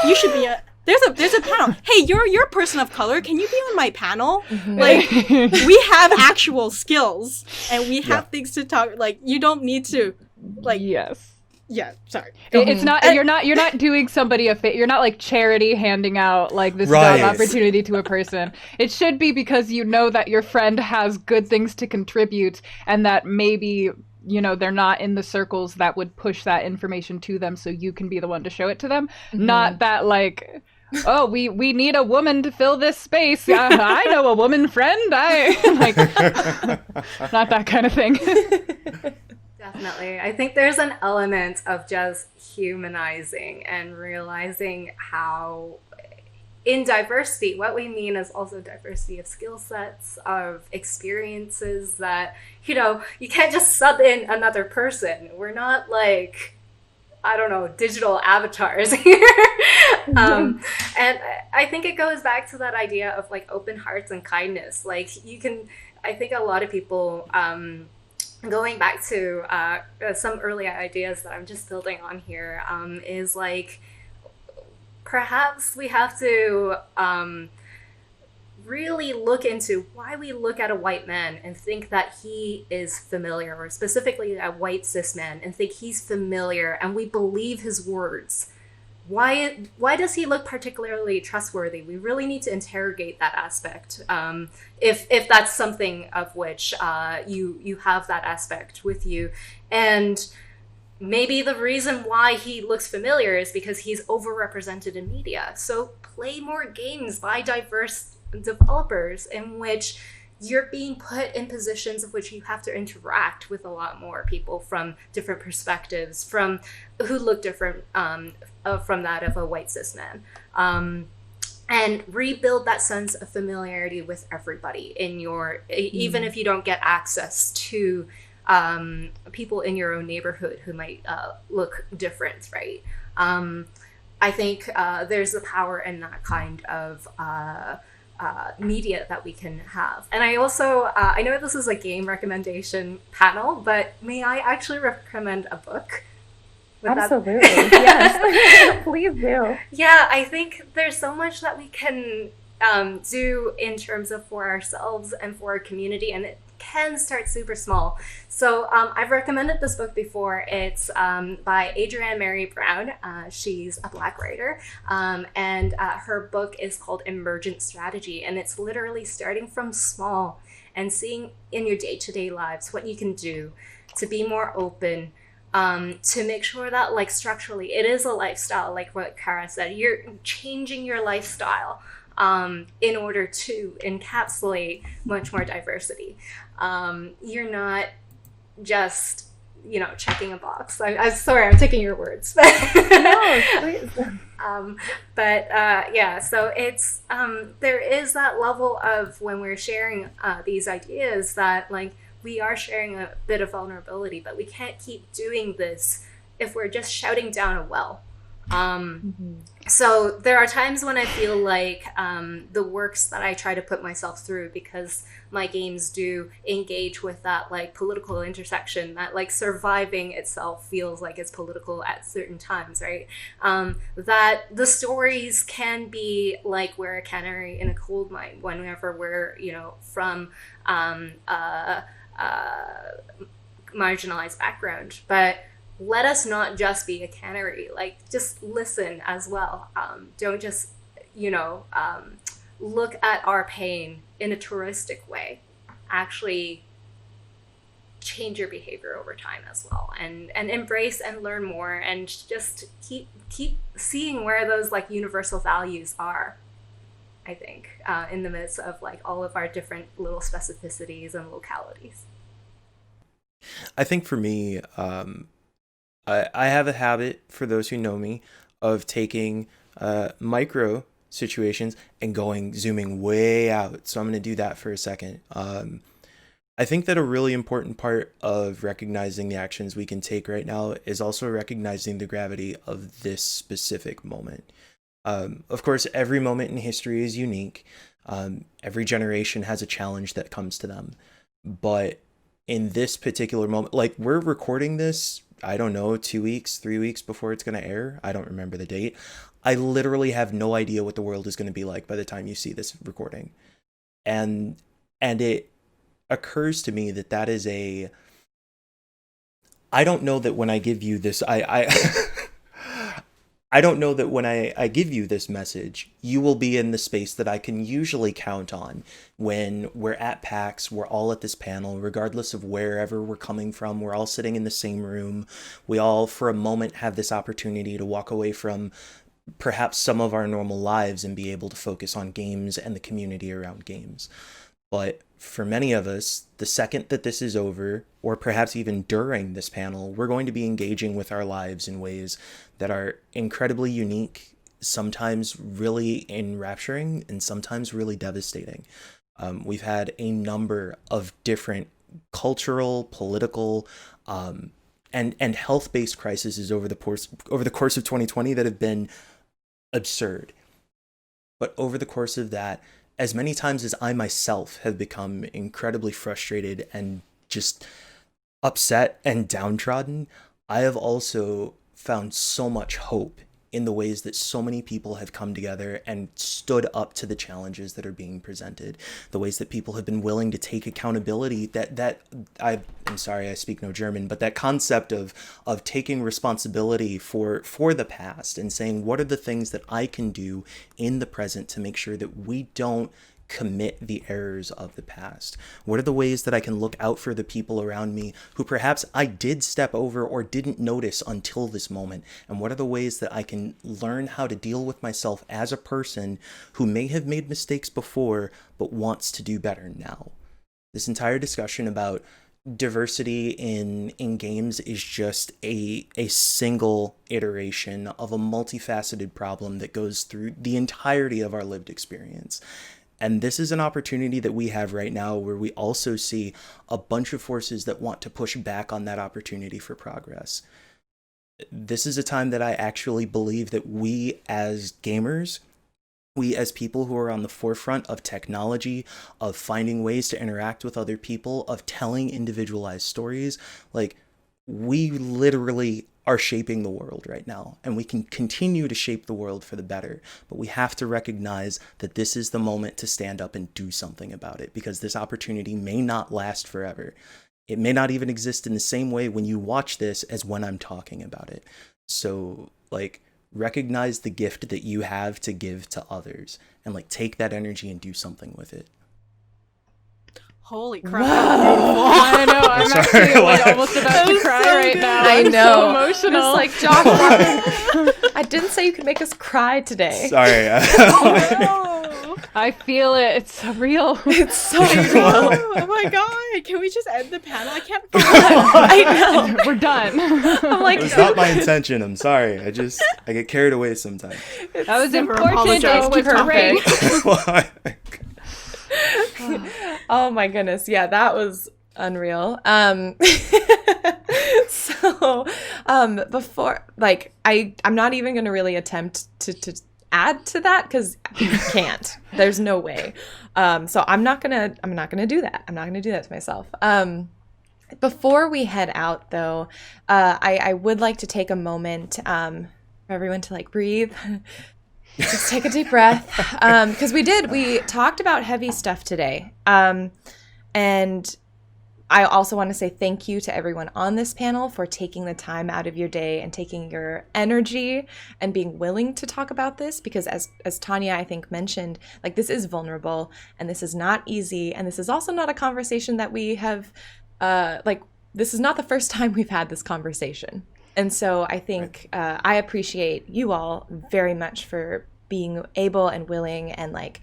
you should be there's a panel, hey, you're a person of color, can you be on my panel? Like, we have actual skills and we have things to talk, like you don't need to like, yes. Yeah, sorry. It's not, you're not doing somebody a favor. You're not like charity handing out like this job opportunity to a person. It should be because you know that your friend has good things to contribute and that maybe, they're not in the circles that would push that information to them, so you can be the one to show it to them. Not that like, oh, we need a woman to fill this space. I know a woman friend. Not that kind of thing. Definitely. I think there's an element of just humanizing and realizing how in diversity, what we mean is also diversity of skill sets, of experiences that, you can't just sub in another person. We're not like, I don't know, digital avatars here. And I think it goes back to that idea of like open hearts and kindness. Like I think a lot of people, going back to some early ideas that I'm just building on here, is like perhaps we have to really look into why we look at a white man and think that he is familiar, or specifically a white cis man and think he's familiar and we believe his words. Why does he look particularly trustworthy? We really need to interrogate that aspect. If that's something of which you have that aspect with you. And maybe the reason why he looks familiar is because he's overrepresented in media. So play more games by diverse developers in which you're being put in positions of which you have to interact with a lot more people from different perspectives, from who look different from that of a white cis man. And rebuild that sense of familiarity with everybody in your, even if you don't get access to people in your own neighborhood who might look different, right? I think there's the power in that kind of media that we can have. And I also, I know this is a game recommendation panel, but may I actually recommend a book? Absolutely. Yes. Please do. Yeah, I think there's so much that we can do in terms of for ourselves and for our community, and it can start super small. So I've recommended this book before. It's by Adrienne Mary Brown. She's a Black writer, and her book is called Emergent Strategy, and it's literally starting from small and seeing in your day-to-day lives what you can do to be more open, to make sure that, like, structurally it is a lifestyle, like what Cara said. You're changing your lifestyle in order to encapsulate much more diversity. You're not just, checking a box. I'm sorry, I'm taking your words. No, please. So it's there is that level of when we're sharing these ideas that, like, we are sharing a bit of vulnerability, but we can't keep doing this if we're just shouting down a well. So there are times when I feel like the works that I try to put myself through, because my games do engage with that, like, political intersection, that, like, surviving itself feels like it's political at certain times, right? That the stories can be like we're a canary in a coal mine whenever we're, from marginalized background, but let us not just be a canary. Like, just listen as well. Don't just, look at our pain in a touristic way. Actually change your behavior over time as well, and embrace and learn more, and just keep seeing where those, like, universal values are, I think, in the midst of, like, all of our different little specificities and localities. I think for me, I have a habit, for those who know me, of taking micro situations and zooming way out. So I'm going to do that for a second. I think that a really important part of recognizing the actions we can take right now is also recognizing the gravity of this specific moment. Of course, every moment in history is unique. Every generation has a challenge that comes to them. But in this particular moment, like, we're recording this, I don't know, 2 weeks, 3 weeks before it's going to air. I don't remember the date. I literally have no idea what the world is going to be like by the time you see this recording. And it occurs to me that is I don't know that when I give you this, I don't know that when I give you this message, you will be in the space that I can usually count on when we're at PAX. We're all at this panel, regardless of wherever we're coming from. We're all sitting in the same room. We all, for a moment, have this opportunity to walk away from perhaps some of our normal lives and be able to focus on games and the community around games. But for many of us, the second that this is over, or perhaps even during this panel, we're going to be engaging with our lives in ways that are incredibly unique, sometimes really enrapturing, and sometimes really devastating. We've had a number of different cultural, political, and health-based crises over the course of 2020 that have been absurd. But over the course of that, as many times as I myself have become incredibly frustrated and just upset and downtrodden, I have also found so much hope in the ways that so many people have come together and stood up to the challenges that are being presented, the ways that people have been willing to take accountability, I'm sorry, I speak no German, but that concept of taking responsibility for the past and saying, what are the things that I can do in the present to make sure that we don't commit the errors of the past? What are the ways that I can look out for the people around me who perhaps I did step over or didn't notice until this moment? And what are the ways that I can learn how to deal with myself as a person who may have made mistakes before but wants to do better now? This entire discussion about diversity in games is just a single iteration of a multifaceted problem that goes through the entirety of our lived experience. And this is an opportunity that we have right now where we also see a bunch of forces that want to push back on that opportunity for progress. This is a time that I actually believe that we as gamers, we as people who are on the forefront of technology, of finding ways to interact with other people, of telling individualized stories, like, we literally are shaping the world right now, and we can continue to shape the world for the better. But we have to recognize that this is the moment to stand up and do something about it, because this opportunity may not last forever. It may not even exist in the same way when you watch this as when I'm talking about it. So, like, recognize the gift that you have to give to others, and like take that energy and do something with it. Holy crap. I know, I'm actually like almost about to cry right now. I I'm know. so emotional. It's like, Josh, I didn't say you could make us cry today. Sorry. I feel it. It's so real. It's so real. Oh my god, can we just end the panel? I can't I know. We're done. I'm like, It's not my intention. I'm sorry. I get carried away sometimes. That was Never important. apologize. It was great. Oh my goodness. Yeah, that was unreal. Before, like, I'm not even going to really attempt to add to that, because you can't. There's no way. So I'm not gonna do that. I'm not gonna do that to myself. Before we head out, though, I would like to take a moment for everyone to like breathe. Just take a deep breath, because we talked about heavy stuff today, and I also want to say thank you to everyone on this panel for taking the time out of your day and taking your energy and being willing to talk about this, because as Tanya, I think, mentioned, like, this is vulnerable and this is not easy, and this is also not a conversation that we have, this is not the first time we've had this conversation. And so I think I appreciate you all very much for being able and willing and like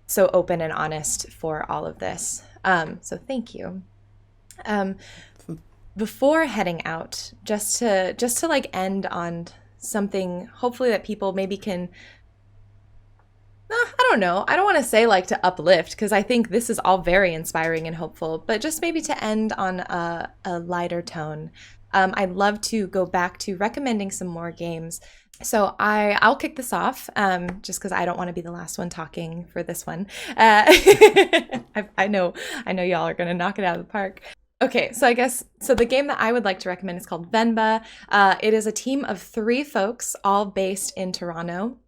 so open and honest for all of this. So thank you. Before heading out, just to like end on something, hopefully that people maybe can, I don't know, I don't want to say like to uplift, because I think this is all very inspiring and hopeful, but just maybe to end on a lighter tone. I'd love to go back to recommending some more games. So I'll kick this off, just because I don't want to be the last one talking for this one. I know y'all are going to knock it out of the park. Okay, so the game that I would like to recommend is called Venba. It is a team of 3 folks, all based in Toronto.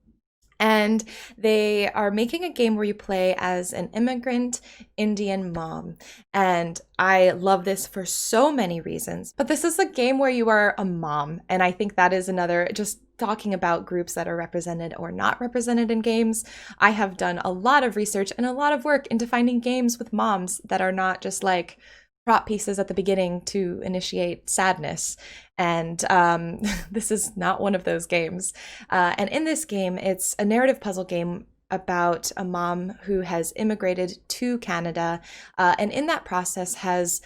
And they are making a game where you play as an immigrant Indian mom. And I love this for so many reasons. But this is a game where you are a mom. And I think that is another, just talking about groups that are represented or not represented in games. I have done a lot of research and a lot of work into finding games with moms that are not just like prop pieces at the beginning to initiate sadness. And this is not one of those games. And in this game, it's a narrative puzzle game about a mom who has immigrated to Canada, and in that process has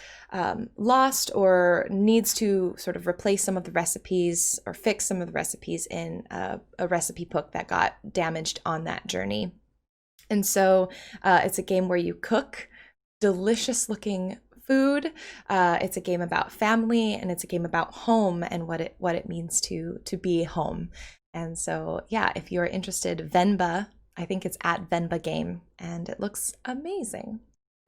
lost or needs to sort of replace some of the recipes or fix some of the recipes in a recipe book that got damaged on that journey. And so it's a game where you cook delicious looking food. It's a game about family, and it's a game about home and what it means to be home. And so, yeah, if you're interested, Venba, I think it's at Venba Game, and it looks amazing.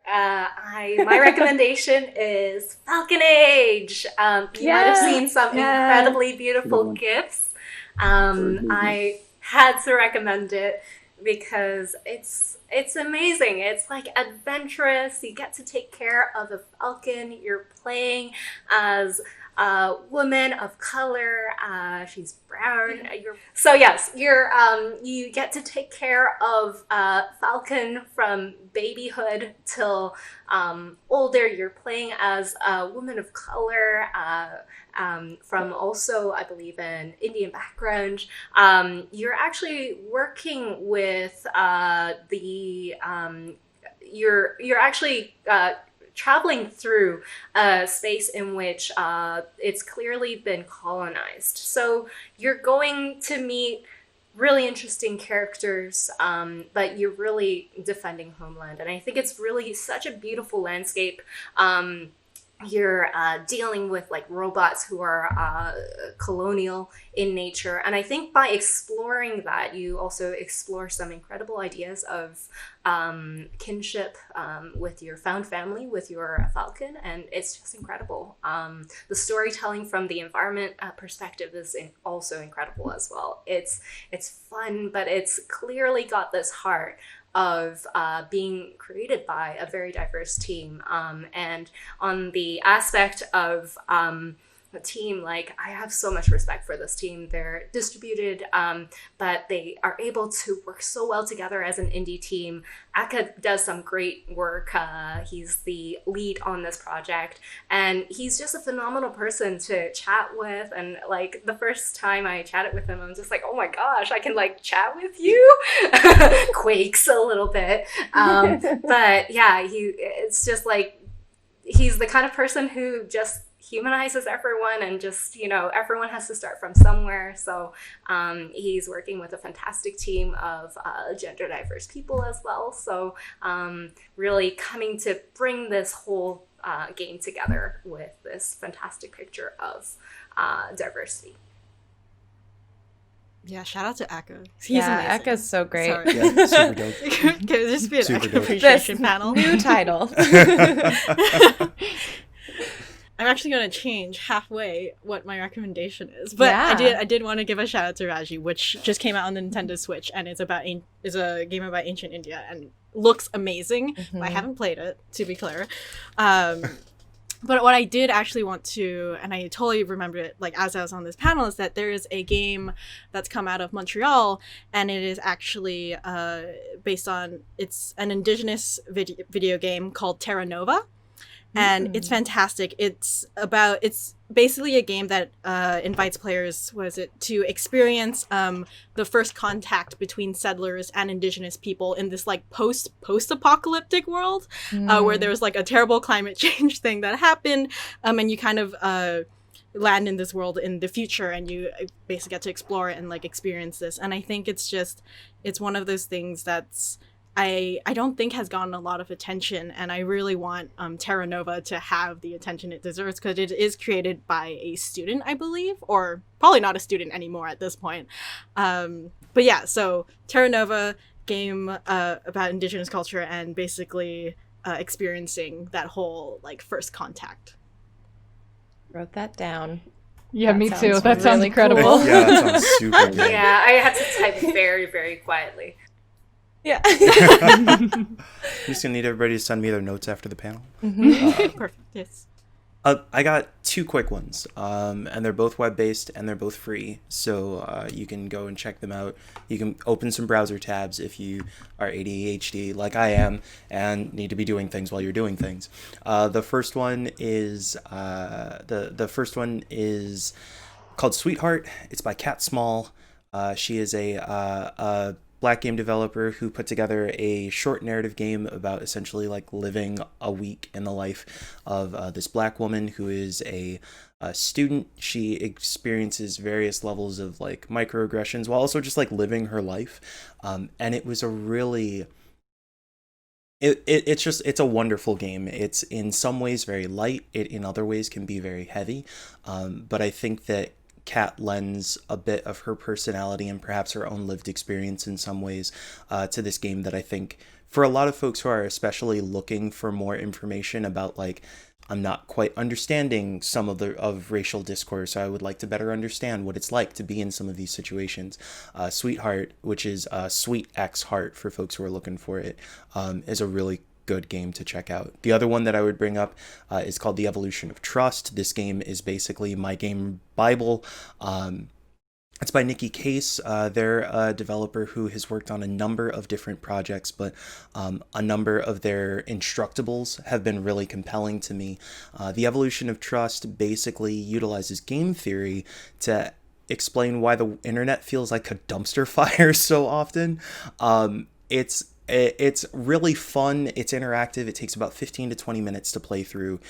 My recommendation is Falcon Age. You might have seen some incredibly beautiful GIFs. I had to recommend it because it's amazing. It's like adventurous. You get to take care of a falcon. You're playing as woman of color. She's brown. You get to take care of Falcon from babyhood till older. You're playing as a woman of color. From also, I believe, an Indian background. You're actually working with you're actually traveling through a space in which it's clearly been colonized. So you're going to meet really interesting characters, but you're really defending homeland. And I think it's really such a beautiful landscape. You're dealing with like robots who are colonial in nature, and I think by exploring that, you also explore some incredible ideas of kinship with your found family, with your Falcon, and it's just incredible. The storytelling from the environment perspective is also incredible as well. It's fun, but it's clearly got this heart of being created by a very diverse team. And on the aspect of the team, like, I have so much respect for this team. They're distributed, but they are able to work so well together as an indie team. Aka does some great work. He's the lead on this project, and he's just a phenomenal person to chat with. And like the first time I chatted with him, I'm just like, oh my gosh, I can like chat with you. Quakes a little bit, but yeah, it's just like he's the kind of person who just humanizes everyone, and just, you know, everyone has to start from somewhere. So he's working with a fantastic team of gender diverse people as well. So really coming to bring this whole game together with this fantastic picture of diversity. Yeah, shout out to Aka. He's amazing. Aka's so great. Sorry. Yeah, super dope. Can it just be an Super Aka dope. appreciation This panel? new title. I'm actually going to change halfway what my recommendation is, but Yeah. I did want to give a shout out to Raji, which just came out on the Nintendo Switch, and it's a game about ancient India and looks amazing. I haven't played it, to be clear. But what I did actually want to, and I totally remembered it like as I was on this panel, is that there is a game that's come out of Montreal, and it is actually based on, it's an indigenous video game called Terra Nova. And it's fantastic. It's basically a game that invites players, to experience the first contact between settlers and indigenous people in this like post-apocalyptic world, where there was like a terrible climate change thing that happened, and you kind of land in this world in the future, and you basically get to explore it and like experience this. And I think it's one of those things that's I don't think has gotten a lot of attention, and I really want Terra Nova to have the attention it deserves, because it is created by a student, I believe, or probably not a student anymore at this point. But yeah, so Terra Nova, game about indigenous culture and basically experiencing that whole like first contact. Wrote that down. Yeah, That me sounds too. That sounds really incredible. cool. Yeah, that sounds super good. Yeah, I had to type very, very quietly. Yeah. I'm just gonna need everybody to send me their notes after the panel. Perfect. Yes. I got two quick ones, and they're both web-based and they're both free, so you can go and check them out. You can open some browser tabs if you are ADHD like I am and need to be doing things while you're doing things. The first one is called Sweetheart. It's by Kat Small. She is a Black game developer who put together a short narrative game about essentially like living a week in the life of this Black woman who is a student. She experiences various levels of like microaggressions while also just like living her life. And it was a really... It's a wonderful game. It's in some ways very light. It in other ways can be very heavy. But I think that Kat lends a bit of her personality and perhaps her own lived experience in some ways to this game that I think for a lot of folks who are especially looking for more information about like, I'm not quite understanding some of racial discourse, so I would like to better understand what it's like to be in some of these situations. Sweetheart, which is Sweet X Heart for folks who are looking for it, is a really good game to check out. The other one that I would bring up is called The Evolution of Trust. This game is basically my game Bible. It's by Nikki Case. They're a developer who has worked on a number of different projects, but a number of their instructables have been really compelling to me. The Evolution of Trust basically utilizes game theory to explain why the internet feels like a dumpster fire so often. It's really fun. It's interactive. It takes about 15 to 20 minutes to play through.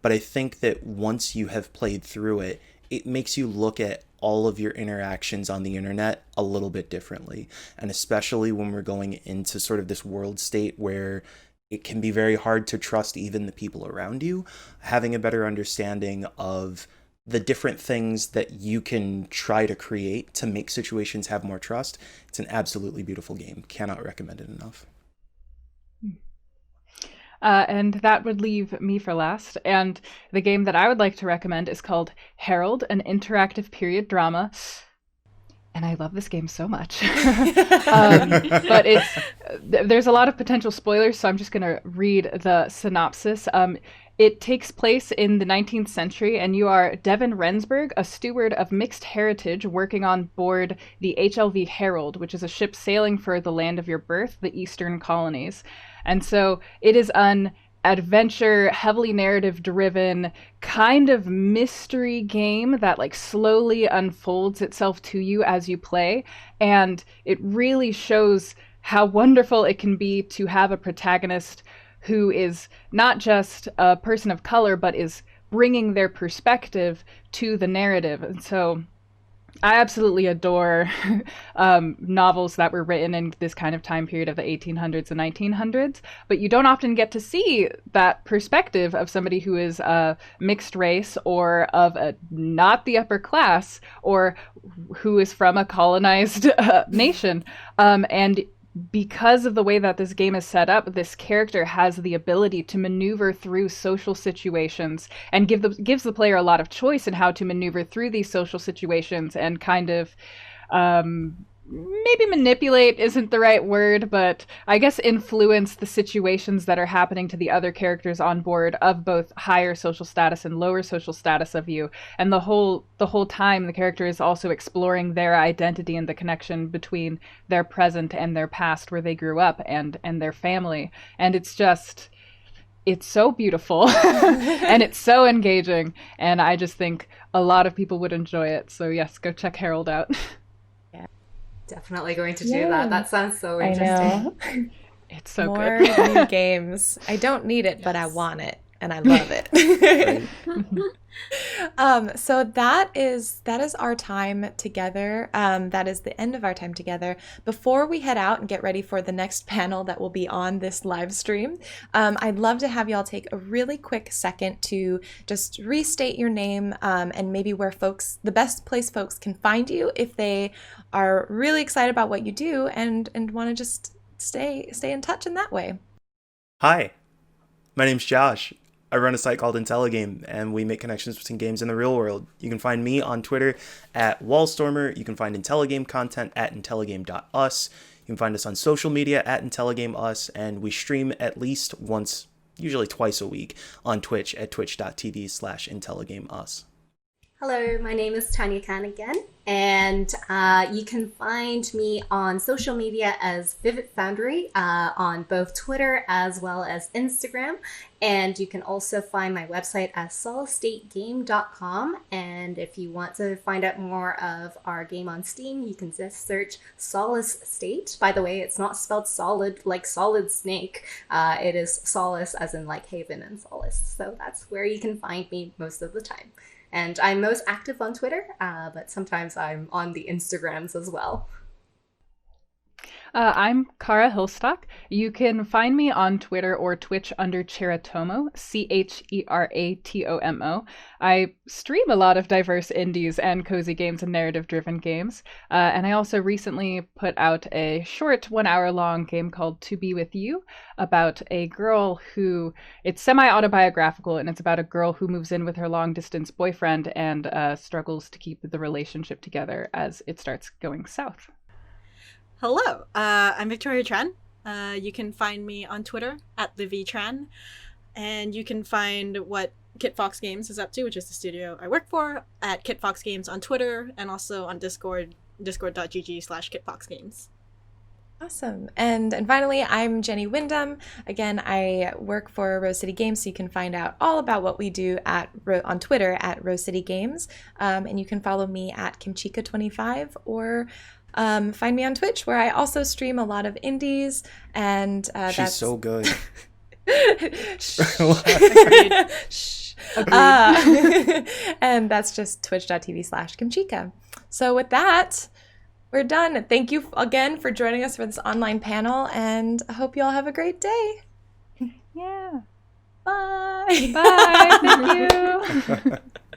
But I think that once you have played through it, it makes you look at all of your interactions on the internet a little bit differently. And especially when we're going into sort of this world state where it can be very hard to trust even the people around you, having a better understanding of the different things that you can try to create to make situations have more trust. It's an absolutely beautiful game. Cannot recommend it enough. And that would leave me for last. And the game that I would like to recommend is called Herald, an interactive period drama. And I love this game so much. But there's a lot of potential spoilers, so I'm just going to read the synopsis. It takes place in the 19th century, and you are Devin Rensburg, a steward of mixed heritage working on board the HLV Herald, which is a ship sailing for the land of your birth, the Eastern Colonies. And so it is an adventure, heavily narrative-driven kind of mystery game that like slowly unfolds itself to you as you play. And it really shows how wonderful it can be to have a protagonist who is not just a person of color, but is bringing their perspective to the narrative. And so I absolutely adore novels that were written in this kind of time period of the 1800s and 1900s, but you don't often get to see that perspective of somebody who is a mixed race or of not the upper class or who is from a colonized nation. And because of the way that this game is set up, this character has the ability to maneuver through social situations and gives the player a lot of choice in how to maneuver through these social situations and kind of maybe manipulate isn't the right word, but I guess influence the situations that are happening to the other characters on board of both higher social status and lower social status of you. And the whole time the character is also exploring their identity and the connection between their present and their past, where they grew up, and their family. And it's so beautiful and it's so engaging, and I just think a lot of people would enjoy it. So yes, go check Herald out. Definitely going to do that. That sounds so interesting. I know. It's so More good. new games. I don't need it, but I want it, and I love it. So that is our time together. That is the end of our time together. Before we head out and get ready for the next panel that will be on this live stream, I'd love to have y'all take a really quick second to just restate your name, and maybe where the best place folks can find you if they are really excited about what you do and want to just stay in touch in that way. Hi, my name's Josh. I run a site called Intelligame, and we make connections between games and the real world. You can find me on Twitter at Wallstormer. You can find Intelligame content at intelligame.us. You can find us on social media at IntelligameUs, and we stream at least once, usually twice a week, on Twitch at twitch.tv/IntelligameUs. Hello, my name is Tanya Khan again, and you can find me on social media as Vivid Foundry on both Twitter as well as Instagram. And you can also find my website as solidstategame.com. And if you want to find out more of our game on Steam, you can just search Solace State. By the way, it's not spelled solid like Solid Snake. It is solace as in like haven and solace. So that's where you can find me most of the time. And I'm most active on Twitter, but sometimes I'm on the Instagrams as well. I'm Cara Hillstock. You can find me on Twitter or Twitch under Cheratomo, Cheratomo. I stream a lot of diverse indies and cozy games and narrative-driven games. And I also recently put out a short 1 hour long game called To Be With You about a girl who, it's semi-autobiographical, and it's about a girl who moves in with her long-distance boyfriend and struggles to keep the relationship together as it starts going south. Hello, I'm Victoria Tran. You can find me on Twitter at @TheVTran, and you can find what Kit Fox Games is up to, which is the studio I work for, at Kit Fox Games on Twitter, and also on Discord, discord.gg/KitFoxGames. Awesome. And finally, I'm Jenny Wyndham. Again, I work for Rose City Games, so you can find out all about what we do on Twitter at Rose City Games. And you can follow me at Kimchica25 or find me on Twitch, where I also stream a lot of indies. And she's so good. Shh. And that's just twitch.tv/Kimchica. So with that, we're done. Thank you again for joining us for this online panel, and I hope you all have a great day. Yeah. Bye. Bye. Thank you.